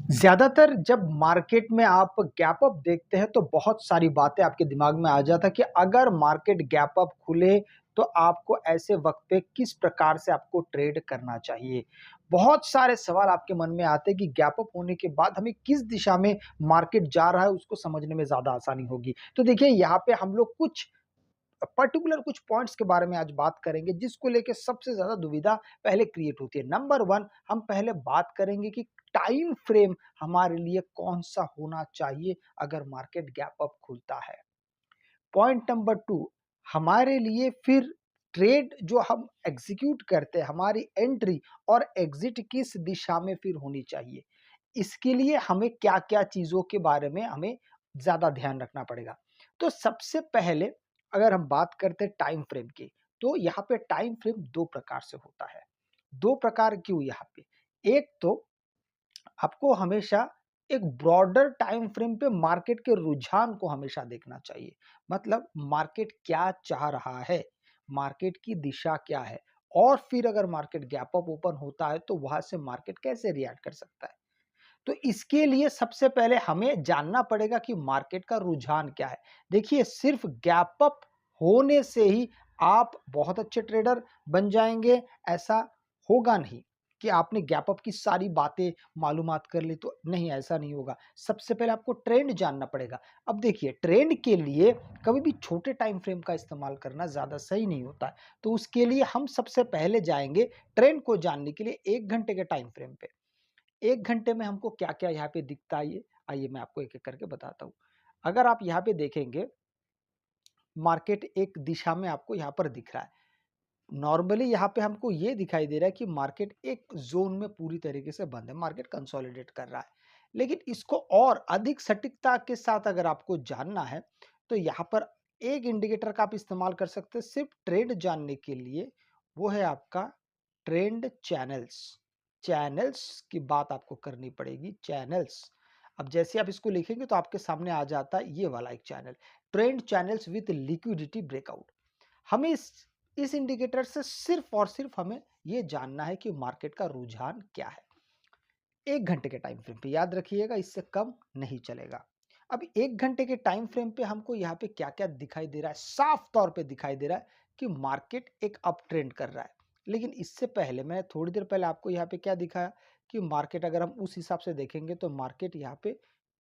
ज़्यादातर जब मार्केट में आप गैप अप देखते हैं तो बहुत सारी बातें आपके दिमाग में आ जाता है कि अगर मार्केट गैप अप खुले तो आपको ऐसे वक़्त पे किस प्रकार से आपको ट्रेड करना चाहिए। बहुत सारे सवाल आपके मन में आते हैं कि गैप अप होने के बाद हमें किस दिशा में मार्केट जा रहा है उसको समझने में ज़्यादा आसानी होगी। तो देखिए यहाँ पे हम लोग कुछ पर्टिकुलर कुछ पॉइंट्स के बारे में आज बात करेंगे जिसको लेके सबसे ज़्यादा दुविधा पहले क्रिएट होती है। नंबर 1 हम पहले बात करेंगे कि टाइम फ्रेम हमारे लिए कौन-सा होना चाहिए अगर मार्केट गैप अप खुलता है। पॉइंट नंबर 2 हमारे लिए फिर ट्रेड जो हम एग्ज़ीक्यूट करते हैं, हमारी एंट्री और एग्ज़िट किस दिशा में फिर होनी चाहिए। इसके लिए हमें क्या-क्या चीज़ों के बारे में हमें ज़्यादा ध्यान रखना पड़ेगा। तो सबसे पहले अगर हम बात करते हैं टाइम फ्रेम की, तो यहाँ पे टाइम फ्रेम 2 प्रकार से होता है। 2 प्रकार क्यों यहाँ पे? एक तो आपको हमेशा एक ब्रॉडर टाइम फ्रेम पे मार्केट के रुझान को हमेशा देखना चाहिए। मतलब मार्केट क्या चाह रहा है, मार्केट की दिशा क्या है और फिर अगर मार्केट गैप अप ओपन होता है तो वहाँ से मार्केट कैसे रिएक्ट कर सकता है। तो इसके लिए सबसे पहले हमें जानना पड़ेगा कि मार्केट का रुझान क्या है। देखिए सिर्फ गैप अप होने से ही आप बहुत अच्छे ट्रेडर बन जाएँगे, ऐसा होगा नहीं कि आपने गैप अप की सारी बातें मालूमात कर ली तो नहीं, ऐसा नहीं होगा। सबसे पहले आपको ट्रेंड जानना पड़ेगा। अब देखिए ट्रेंड के लिए कभी भी छोटे टाइम फ्रेम का इस्तेमाल करना ज़्यादा सही नहीं होता है। तो उसके लिए हम सबसे पहले जाएँगे ट्रेंड को जानने के लिए 1 घंटे के टाइम फ्रेम पे। 1 घंटे में हमको क्या-क्या यहाँ पे दिखता है ये, आइए मैं आपको एक-एक करके बताता हूँ। अगर आप यहाँ पे देखेंगे, मार्केट एक दिशा में आपको यहाँ पर दिख रहा है। नॉर्मली यहाँ पे हमको ये दिखाई दे रहा है कि मार्केट एक ज़ोन में पूरी तरीके से बंद है, मार्केट कंसोलिडेट कर रहा है। लेकिन इसको और अधिक सटीकता के साथ अगर आपको जानना है, तो यहाँ पर एक इंडिकेटर का आप इस्तेमाल कर सकते हैं सिर्फ ट्रेंड जानने के लिए, वो है आपका ट्रेंड चैनल्स। चैनल्स की बात आपको करनी पड़ेगी, चैनल्स। अब जैसे आप इसको लिखेंगे तो आपके सामने आ जाता है ये वाला एक channel, trend channels with liquidity breakout. हमें इस इंडिकेटर से सिर्फ और सिर्फ हमें ये जानना है कि मार्केट का रुझान क्या है। 1 घंटे के टाइम फ्रेम पे याद रखिएगा, इससे कम नहीं चलेगा। अब 1 घंटे के टाइम फ्रेम पे हमको यहाँ पे क्या-क्या दिखाई दे रहा है? साफ तौर पे दिखाई दे रहा है कि मार्केट एक अप ट्रेंड कर रहा है। लेकिन इससे पहले मैंने थोड़ी देर पहले आपको यहाँ पे क्या दिखाया कि मार्केट अगर हम उस हिसाब से देखेंगे तो मार्केट यहाँ पे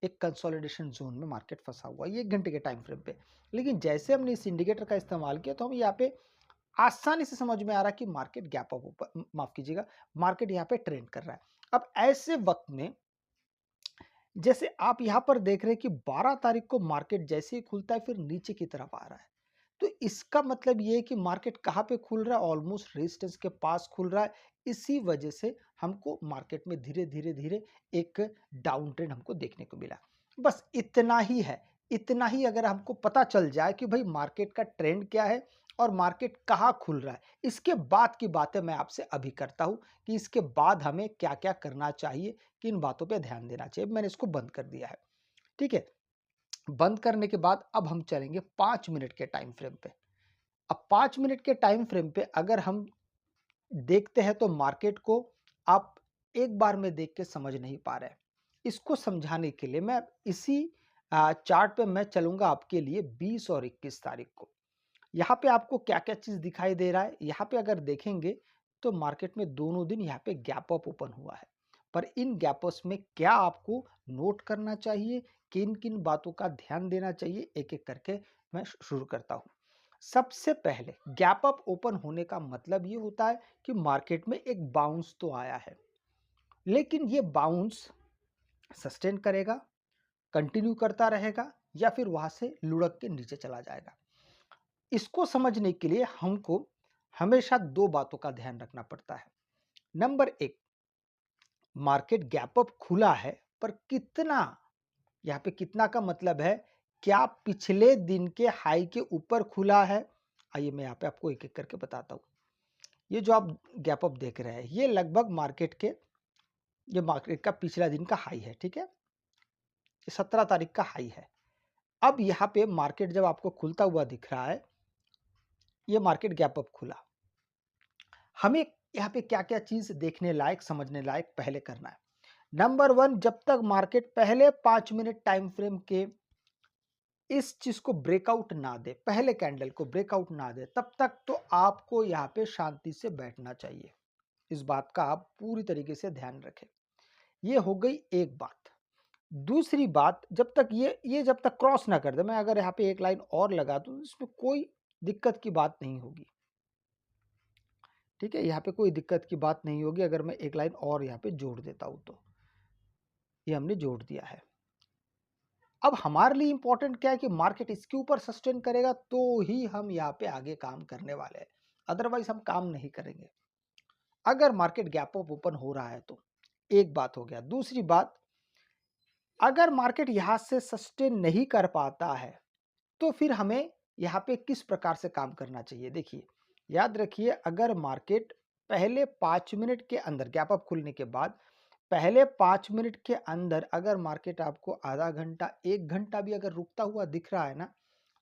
एक कंसोलिडेशन ज़ोन में मार्केट फँसा हुआ है, ये 1 घंटे के टाइम फ्रेम पे। लेकिन जैसे हमने इस इंडिकेटर का इस्तेमाल किया तो हम यहाँ पे आसानी से समझ में आ रहा है कि मार्केट गैप अप ऊपर माफ़ कीजिएगा, मार्केट यहाँ पे ट्रेंड कर रहा है। अब ऐसे वक़्त में जैसे आप यहाँ पर देख रहे हैं कि 12 तारीख को मार्केट जैसे ही खुलता है फिर नीचे की तरफ आ रहा है। तो इसका मतलब ये है कि मार्केट कहाँ पे खुल रहा है? ऑलमोस्ट रेजिस्टेंस के पास खुल रहा है। इसी वजह से हमको मार्केट में धीरे-धीरे एक डाउन ट्रेंड हमको देखने को मिला। बस इतना ही है। इतना ही अगर हमको पता चल जाए कि भाई मार्केट का ट्रेंड क्या है और मार्केट कहाँ खुल रहा है। इसके बाद की बातें मैं आपसे अभी करता हूँ कि इसके बाद हमें क्या-क्या करना चाहिए, किन बातों पे ध्यान देना चाहिए। मैंने इसको बंद कर दिया है। ठीक है? बंद करने के बाद अब हम चलेंगे 5 मिनट के टाइम फ्रेम पे। अब 5 मिनट के टाइम फ्रेम पे अगर हम देखते हैं तो मार्केट को आप एक बार में देख के समझ नहीं पा रहे हैं। इसको समझाने के लिए मैं इसी चार्ट पे मैं चलूँगा आपके लिए 20 और 21 तारीख को। यहाँ पे आपको क्या-क्या चीज़ दिखाई दे रहा है? यहाँ पे अगर देखेंगे तो मार्केट में दोनों दिन यहाँ पे गैप अप ओपन हुआ है। पर इन गैप्स में क्या आपको नोट करना चाहिए, किन-किन बातों का ध्यान देना चाहिए, एक-एक करके मैं शुरू करता हूँ। सबसे पहले गैप अप ओपन होने का मतलब ये होता है कि मार्केट में एक बाउंस तो आया है। लेकिन ये बाउंस सस्टेन करेगा, कंटिन्यू करता रहेगा या फिर वहाँ से लुढ़क के नीचे चला जाएगा। इसको समझने के लिए हमको हमेशा 2 बातों का ध्यान रखना पड़ता है। नंबर 1 मार्केट गैप अप खुला है पर कितना, यहाँ पे कितना का मतलब है क्या पिछले दिन के हाई के ऊपर खुला है? आइए मैं यहाँ पे आपको एक-एक करके बताता हूँ। ये जो आप गैप अप देख रहे हैं, ये लगभग मार्केट का पिछला दिन का हाई है, ठीक है? ये 17 तारीख का हाई है। अब यहाँ पे मार्केट जब आपको खुलता हुआ दिख रहा है, ये मार्केट गैप अप खुला। हमें यहाँ पे क्या-क्या चीज़ देखने लायक, समझने लायक पहले करना है। नंबर 1, जब तक मार्केट पहले 5 मिनट टाइम फ्रेम के इस चीज को ब्रेकआउट ना दे, पहले कैंडल को ब्रेकआउट ना दे, तब तक तो आपको यहाँ पे शांति से बैठना चाहिए। इस बात का आप पूरी तरीके से ध्यान रखें। ये हो गई एक बात। दूसरी बात, जब तक ये जब तक क्रॉस ना कर दे, मैं अगर यहाँ पे एक लाइन और लगा दूं तो इसमें कोई दिक्कत की बात नहीं होगी, ठीक है। यहाँ पे कोई दिक्कत की बात नहीं होगी अगर मैं एक लाइन और यहाँ पे जोड़ देता हूं तो। ये हमने जोड़ दिया है। अब हमारे लिए इंपॉर्टेंट क्या है कि मार्केट इसके ऊपर सस्टेन करेगा तो ही हम यहाँ पे आगे काम करने वाले हैं, अदरवाइज हम काम नहीं करेंगे। अगर मार्केट गैप अप ओपन हो रहा है तो एक बात हो गया। दूसरी बात, अगर मार्केट यहां से सस्टेन नहीं कर पाता है तो फिर हमें यहाँ पे किस प्रकार से काम करना चाहिए। देखिए, याद रखिए, अगर मार्केट पहले 5 मिनट के अंदर गैप अप खुलने के बाद पहले 5 मिनट के अंदर अगर मार्केट आपको आधा घंटा 1 घंटा भी अगर रुकता हुआ दिख रहा है ना,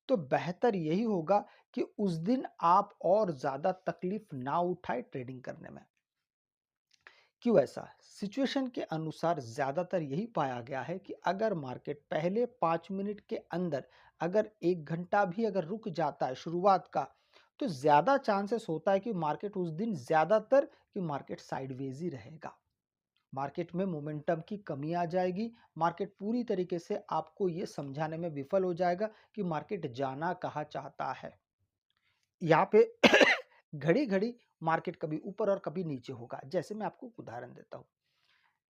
तो बेहतर यही होगा कि उस दिन आप और ज्यादा तकलीफ ना उठाए ट्रेडिंग करने में। क्यों ऐसा? सिचुएशन के अनुसार ज्यादातर यही पाया गया है कि अगर मार्केट पहले 5 मिनट के अंदर अगर 1 घंटा भी अगर रुक जाता है शुरुआत का, तो ज्यादा चांसेस होता है कि मार्केट उस दिन ज्यादातर कि मार्केट साइडवेज ही रहेगा। मार्केट में मोमेंटम की कमी आ जाएगी। मार्केट पूरी तरीके से आपको ये समझाने में विफल हो जाएगा कि मार्केट जाना कहाँ चाहता है। यहाँ पे घड़ी घड़ी मार्केट कभी ऊपर और कभी नीचे होगा। जैसे मैं आपको एक उदाहरण देता हूँ,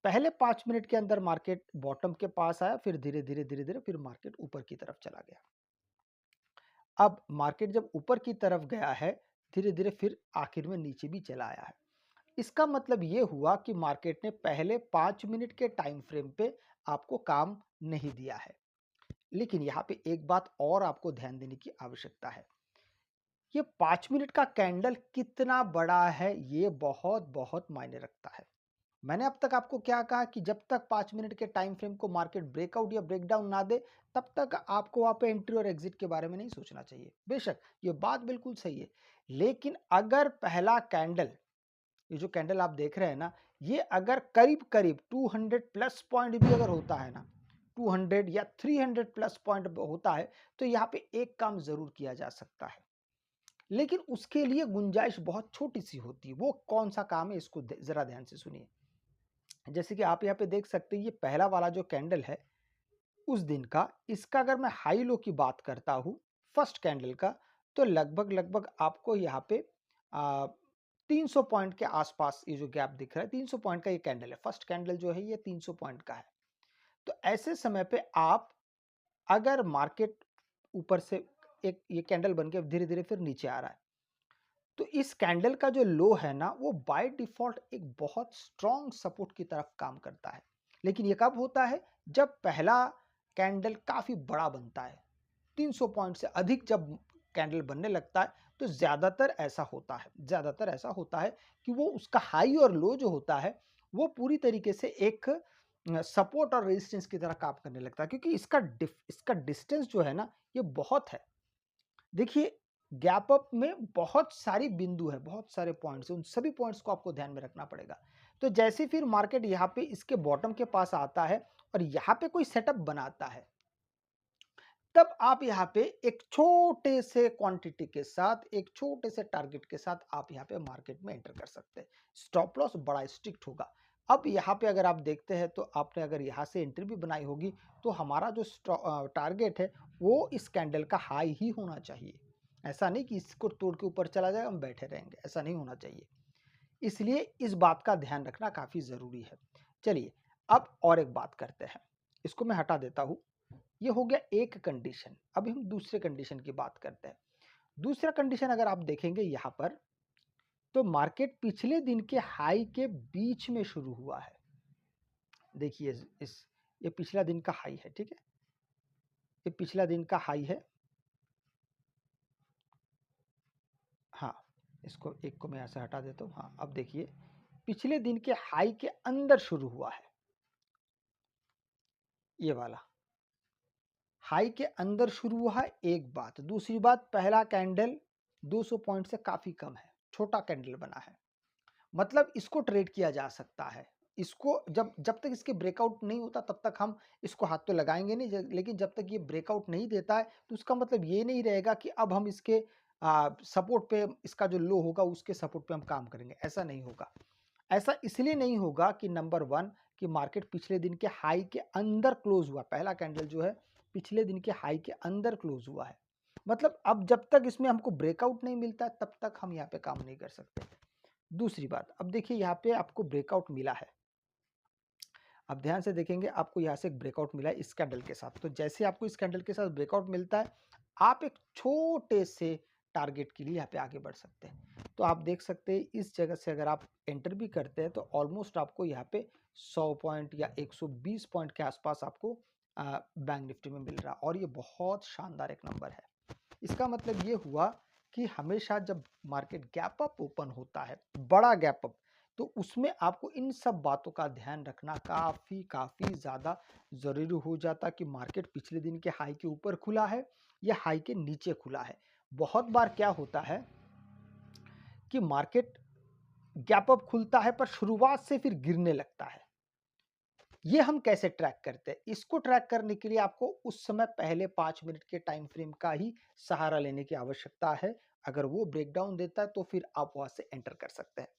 पहले 5 मिनट के अंदर मार्केट बॉटम के पास आया, फिर धीरे धीरे धीरे धीरे फिर मार्केट ऊपर की तरफ चला गया। अब मार्केट जब ऊपर की तरफ गया है, धीरे धीरे फिर आखिर में नीचे भी चला आया है। इसका मतलब ये हुआ कि मार्केट ने पहले 5 मिनट के टाइम फ्रेम पे आपको काम नहीं दिया है। लेकिन यहाँ पे एक बात और आपको ध्यान देने की आवश्यकता है, ये 5 मिनट का कैंडल कितना बड़ा है ये बहुत बहुत मायने रखता है। मैंने अब तक आपको क्या कहा कि जब तक 5 मिनट के टाइम फ्रेम को मार्केट ब्रेकआउट या ब्रेकडाउन ना दे, तब तक आपको वहां पे एंट्री और एग्जिट के बारे में नहीं सोचना चाहिए। बेशक ये बात बिल्कुल सही है, लेकिन अगर पहला कैंडल, ये जो कैंडल आप देख रहे हैं ना, ये अगर करीब करीब 200 प्लस पॉइंट भी अगर होता है ना, 200 या 300 प्लस पॉइंट होता है, तो यहाँ पे एक काम जरूर किया जा सकता है। लेकिन उसके लिए गुंजाइश बहुत छोटी सी होती है। वो कौन सा काम है, इसको जरा ध्यान से सुनिए। जैसे कि आप यहाँ पे देख सकते हैं, ये पहला वाला जो कैंडल है उस दिन का, इसका अगर मैं हाई लो की बात करता हूँ फर्स्ट कैंडल का, तो लगभग लगभग आपको यहाँ पे 300 पॉइंट के आसपास ये जो गैप दिख रहा है, 300 पॉइंट का ये कैंडल है। फर्स्ट कैंडल जो है ये 300 पॉइंट का है। तो ऐसे समय पे आप, अगर मार्केट ऊपर से एक ये कैंडल बन के धीरे धीरे फिर नीचे आ रहा है, तो इस कैंडल का जो लो है ना, वो बाय डिफॉल्ट एक बहुत स्ट्रॉन्ग सपोर्ट की तरफ काम करता है। लेकिन ये कब होता है? जब पहला कैंडल काफी बड़ा बनता है, 300 पॉइंट से अधिक जब कैंडल बनने लगता है, तो ज्यादातर ऐसा होता है कि वो उसका हाई और लो जो होता है वो पूरी तरीके से एक सपोर्ट और रेजिस्टेंस की तरह काम करने लगता है, क्योंकि इसका डिस्टेंस जो है ना, ये बहुत है। देखिए, गैप अप में बहुत सारी बिंदु है, बहुत सारे पॉइंट्स, उन सभी पॉइंट्स को आपको ध्यान में रखना पड़ेगा। तो जैसे फिर मार्केट यहाँ पे इसके बॉटम के पास आता है और यहाँ पे कोई सेटअप बनाता है, तब आप यहाँ पे एक छोटे से क्वांटिटी के साथ, एक छोटे से टारगेट के साथ आप यहाँ पे मार्केट में एंटर कर सकते हैं। स्टॉप लॉस बड़ा स्ट्रिक्ट होगा। अब यहाँ पे अगर आप देखते हैं तो आपने अगर यहाँ से एंट्री भी बनाई होगी, तो हमारा जो टारगेट है वो इस कैंडल का हाई ही होना चाहिए। ऐसा नहीं कि इसको तोड़ के ऊपर चला जाएगा हम बैठे रहेंगे, ऐसा नहीं होना चाहिए। इसलिए इस बात का ध्यान रखना काफी जरूरी है। चलिए, अब और एक बात करते हैं, इसको मैं हटा देता हूं। ये हो गया एक कंडीशन। अभी हम दूसरे कंडीशन की बात करते हैं। दूसरा कंडीशन अगर आप देखेंगे यहां पर, तो मार्केट पिछले दिन के हाई के बीच में शुरू हुआ है। देखिए, इस ये पिछला दिन का हाई है, ठीक है, ये पिछला दिन का हाई है। हाँ, इसको एक को मैं ऐसे हटा देता हूँ। हाँ, अब देखिए, पिछले दिन के हाई के अंदर शुरू हुआ है ये वाला, हाई के अंदर शुरू हुआ है। एक बात, दूसरी बात, पहला कैंडल 200 पॉइंट से काफी कम है, छोटा कैंडल बना है, मतलब इसको ट्रेड किया जा सकता है। इसको जब जब तक इसके ब्रेकआउट नहीं होता तब तक हम इसको हाथ तो लगाएँगे नहीं, लेकिन जब तक ये ब्रेकआउट नहीं देता है तो उसका मतलब ये नहीं रहेगा कि अब हम इसके सपोर्ट पे, इसका जो लो होगा उसके सपोर्ट पे हम काम करेंगे, ऐसा नहीं होगा। ऐसा इसलिए नहीं होगा कि नंबर 1 कि मार्केट पिछले दिन के हाई के अंदर क्लोज़ हुआ, पहला कैंडल जो है पिछले दिन के हाई के अंदर क्लोज़ हुआ है। मतलब अब जब तक इसमें हमको ब्रेकआउट नहीं मिलता तब तक हम यहाँ पे काम नहीं कर सकते। दूसरी बात, अब देखिए यहाँ पे आपको ब्रेकआउट मिला है। आप ध्यान से देखेंगे, आपको यहाँ से एक ब्रेकआउट मिला है इस कैंडल के साथ। तो जैसे आपको इस कैंडल के साथ ब्रेकआउट मिलता है, आप एक छोटे से टारगेट के लिए यहाँ पे आगे बढ़ सकते हैं। तो आप देख सकते हैं इस जगह से अगर आप एंटर भी करते हैं तो ऑलमोस्ट आपको यहाँ पे 100 पॉइंट या 120 पॉइंट के आसपास आपको बैंक निफ्टी में मिल रहा है, और ये बहुत शानदार एक नंबर है। इसका मतलब ये हुआ कि हमेशा जब मार्केट गैप अप ओपन होता है, बड़ा गैप अप, तो उसमें आपको इन सब बातों का ध्यान रखना काफ़ी ज़्यादा ज़रूरी हो जाता कि मार्केट पिछले दिन के हाई के ऊपर खुला है या हाई के नीचे खुला है। बहुत बार क्या होता है कि मार्केट गैप अप खुलता है पर शुरुआत से फिर गिरने लगता है। ये हम कैसे ट्रैक करते हैं? इसको ट्रैक करने के लिए आपको उस समय पहले 5 मिनट के टाइम फ्रेम का ही सहारा लेने की आवश्यकता है। अगर वो ब्रेकडाउन देता है तो फिर आप वहाँ से एंटर कर सकते हैं।